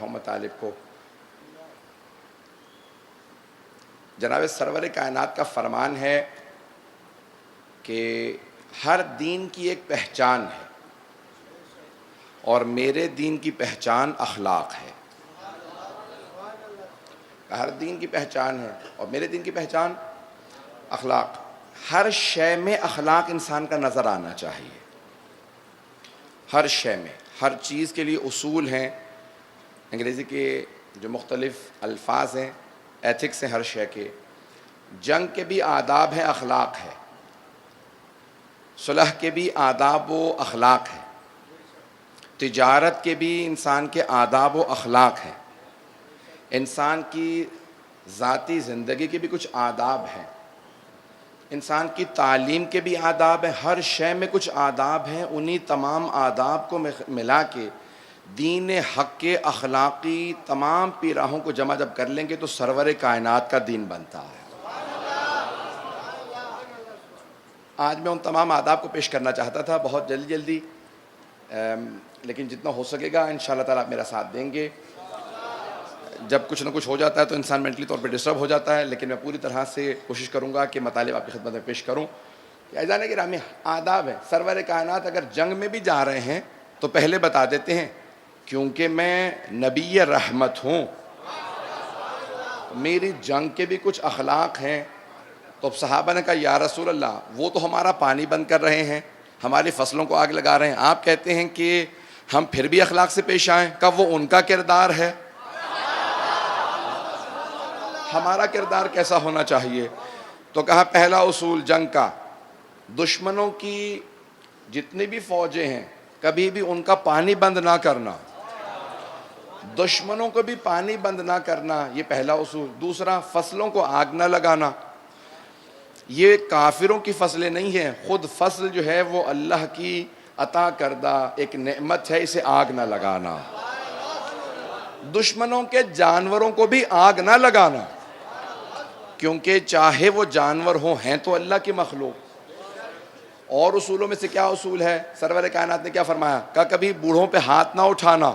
محمد طالب کو جناب سرور کائنات کا فرمان ہے کہ ہر دین کی ایک پہچان ہے اور میرے دین کی پہچان اخلاق ہے۔ ہر دین کی پہچان ہے اور میرے دین کی پہچان اخلاق۔ ہر شے میں اخلاق انسان کا نظر آنا چاہیے، ہر شے میں، ہر چیز کے لیے اصول ہیں۔ انگریزی کے جو مختلف الفاظ ہیں، ایتھکس ہیں ہر شے کے۔ جنگ کے بھی آداب ہیں، اخلاق ہے۔ صلح کے بھی آداب و اخلاق ہے۔ تجارت کے بھی انسان کے آداب و اخلاق ہیں۔ انسان کی ذاتی زندگی کے بھی کچھ آداب ہیں۔ انسان کی تعلیم کے بھی آداب ہیں۔ ہر شے میں کچھ آداب ہیں۔ انہی تمام آداب کو ملا کے دین حق کے اخلاقی تمام پیراہوں کو جمع جب کر لیں گے تو سرور کائنات کا دین بنتا ہے۔ آج میں ان تمام آداب کو پیش کرنا چاہتا تھا بہت جلدی لیکن جتنا ہو سکے گا انشاءاللہ تعالیٰ آپ میرا ساتھ دیں گے۔ جب کچھ نہ کچھ ہو جاتا ہے تو انسان مینٹلی طور پہ ڈسٹرب ہو جاتا ہے، لیکن میں پوری طرح سے کوشش کروں گا کہ مطالب آپ کی خدمت میں پیش کروں۔ عزیزان گرامی، آداب ہے۔ سرور کائنات اگر جنگ میں بھی جا رہے ہیں تو پہلے بتا دیتے ہیں کیونکہ میں نبی رحمت ہوں، میری جنگ کے بھی کچھ اخلاق ہیں۔ تو اب صحابہ نے کہا یا رسول اللہ، وہ تو ہمارا پانی بند کر رہے ہیں، ہماری فصلوں کو آگ لگا رہے ہیں، آپ کہتے ہیں کہ ہم پھر بھی اخلاق سے پیش آئیں؟ کب وہ ان کا کردار ہے، ہمارا کردار کیسا ہونا چاہیے؟ تو کہا پہلا اصول جنگ کا، دشمنوں کی جتنی بھی فوجیں ہیں کبھی بھی ان کا پانی بند نہ کرنا، دشمنوں کو بھی پانی بند نہ کرنا، یہ پہلا اصول۔ دوسرا، فصلوں کو آگ نہ لگانا۔ یہ کافروں کی فصلیں نہیں ہیں، خود فصل جو ہے وہ اللہ کی عطا کردہ ایک نعمت ہے، اسے آگ نہ لگانا۔ دشمنوں کے جانوروں کو بھی آگ نہ لگانا، کیونکہ چاہے وہ جانور ہوں، ہیں تو اللہ کی مخلوق۔ اور اصولوں میں سے کیا اصول ہے؟ سرور کائنات نے کیا فرمایا؟ کہ کبھی بوڑھوں پہ ہاتھ نہ اٹھانا،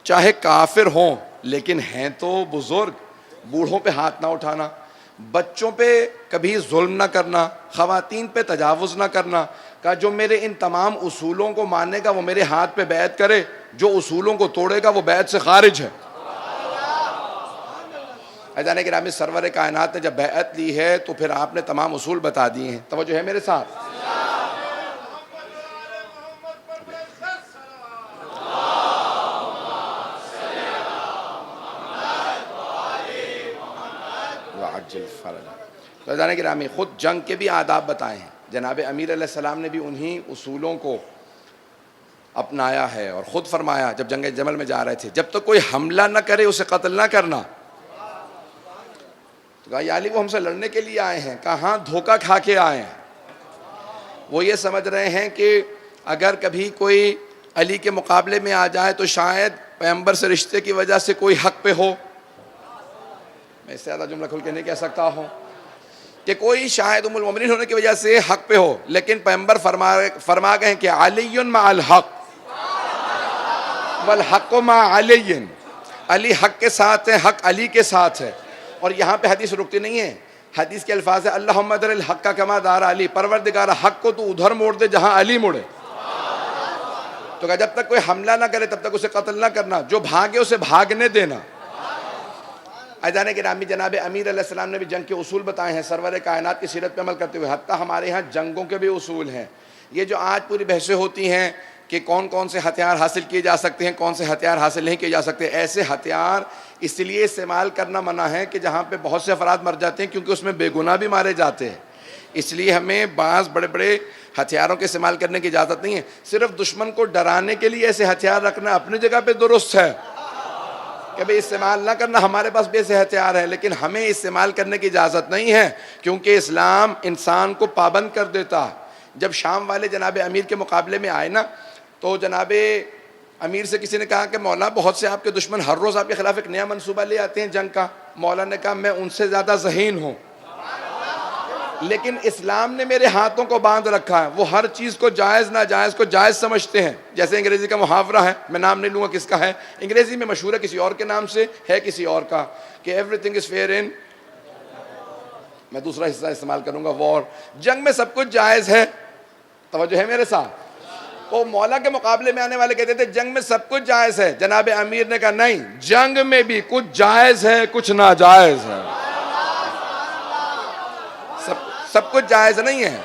چاہے کافر ہوں لیکن ہیں تو بزرگ، بوڑھوں پہ ہاتھ نہ اٹھانا۔ بچوں پہ کبھی ظلم نہ کرنا، خواتین پہ تجاوز نہ کرنا۔ کہ جو میرے ان تمام اصولوں کو مانے گا وہ میرے ہاتھ پہ بیعت کرے، جو اصولوں کو توڑے گا وہ بیعت سے خارج ہے۔ عزیزان گرامی، سرور کائنات نے جب بیعت لی ہے تو پھر آپ نے تمام اصول بتا دیے ہیں۔ توجہ ہے میرے ساتھ؟ تو عزیزان گرامی، خود جنگ کے بھی آداب بتائے ہیں۔ جناب امیر علیہ السلام نے بھی انہی اصولوں کو اپنایا ہے اور خود فرمایا جب جنگ جمل میں جا رہے تھے، جب تک کوئی حملہ نہ کرے اسے قتل نہ کرنا۔ تو کہا یا علی، وہ ہم سے لڑنے کے لیے آئے ہیں۔ کہا ہاں، دھوکہ کھا کے آئے ہیں۔ وہ یہ سمجھ رہے ہیں کہ اگر کبھی کوئی علی کے مقابلے میں آ جائے تو شاید پیغمبر سے رشتے کی وجہ سے کوئی حق پہ ہو۔ میں اس سے زیادہ جملہ کھل کے نہیں کہہ سکتا ہوں کہ کوئی شاید ام المومنین ہونے کی وجہ سے حق پہ ہو، لیکن پیغمبر فرما گئے ہیں کہ علی مع الحق والحق مع علی، علی حق کے ساتھ ہے، حق علی کے ساتھ ہے۔ اور یہاں پہ حدیث رکتی نہیں ہے، حدیث کے الفاظ ہے اللہم در الحق کما دار علی، پروردگار حق کو تو ادھر موڑ دے جہاں علی موڑے۔ تو کہا جب تک کوئی حملہ نہ کرے تب تک اسے قتل نہ کرنا، جو بھاگے اسے بھاگنے دینا۔ عزیزان گرامی، جناب امیر علیہ السلام نے بھی جنگ کے اصول بتائے ہیں سرور کائنات کی سیرت پہ عمل کرتے ہوئے۔ حتیٰ ہمارے ہاں جنگوں کے بھی اصول ہیں۔ یہ جو آج پوری بحثیں ہوتی ہیں کہ کون کون سے ہتھیار حاصل کیے جا سکتے ہیں، کون سے ہتھیار حاصل نہیں کیے جا سکتے، ایسے ہتھیار اس لیے استعمال کرنا منع ہے کہ جہاں پہ بہت سے افراد مر جاتے ہیں، کیونکہ اس میں بے گناہ بھی مارے جاتے ہیں۔ اس لیے ہمیں بعض بڑے بڑے ہتھیاروں کے استعمال کرنے کی اجازت نہیں ہے۔ صرف دشمن کو ڈرانے کے لیے ایسے ہتھیار رکھنا اپنی جگہ پہ درست ہے کہ بھئی استعمال نہ کرنا، ہمارے پاس بھی ایسے ہتھیار ہیں، لیکن ہمیں استعمال کرنے کی اجازت نہیں ہے، کیونکہ اسلام انسان کو پابند کر دیتا۔ جب شام والے جناب امیر کے مقابلے میں آئے نا، تو جناب امیر سے کسی نے کہا کہ مولا بہت سے آپ کے دشمن ہر روز آپ کے خلاف ایک نیا منصوبہ لے آتے ہیں جنگ کا۔ مولا نے کہا میں ان سے زیادہ ذہین ہوں۔ لیکن اسلام نے میرے ہاتھوں کو باندھ رکھا ہے. وہ ہر چیز کو جائز ناجائز کو جائز سمجھتے ہیں. جیسے انگریزی کا محاورہ ہے, میں نام نہیں لوں گا کس کا ہے, انگریزی میں مشہور ہے, کسی اور کے نام سے ہے کسی اور کا, کہ ایوری تھنگ از فیئر ان, میں دوسرا حصہ استعمال کروں گا, وار. جنگ میں سب کچھ جائز ہے. توجہ ہے میرے ساتھ؟ وہ مولا کے مقابلے میں آنے والے کہتے تھے جنگ میں سب کچھ جائز ہے. جناب امیر نے کہا نہیں, جنگ میں بھی کچھ جائز ہے کچھ ناجائز ہے. سب کچھ جائز نہیں ہے.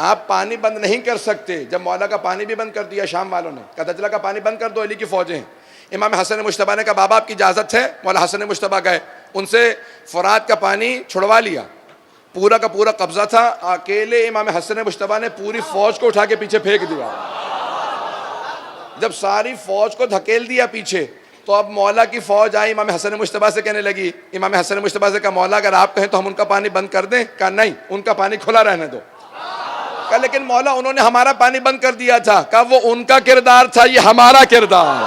آپ پانی بند نہیں کر سکتے. جب مولا کا پانی بھی بند کر دیا شام والوں نے, کہا دجلہ کا پانی بند کر دو, علی کی فوجیں. امام حسن مجتبیٰ نے کہا بابا آپ کی اجازت ہے. مولا حسن مجتبیٰ گئے, ان سے فرات کا پانی چھڑوا لیا. پورا کا پورا قبضہ تھا. اکیلے امام حسن مجتبیٰ نے پوری فوج کو اٹھا کے پیچھے پھینک دیا. جب ساری فوج کو دھکیل دیا پیچھے, تو اب مولا کی فوج آئی, امام حسن مجتبیٰ سے کہنے لگی, امام حسن مجتبیٰ سے کہا مولا اگر آپ کہیں تو ہم ان کا پانی بند کر دیں. کہا نہیں, ان کا پانی کھلا رہنے دو. کہا لیکن مولا انہوں نے ہمارا پانی بند کر دیا تھا. کہا وہ ان کا کردار تھا, یہ ہمارا کردار.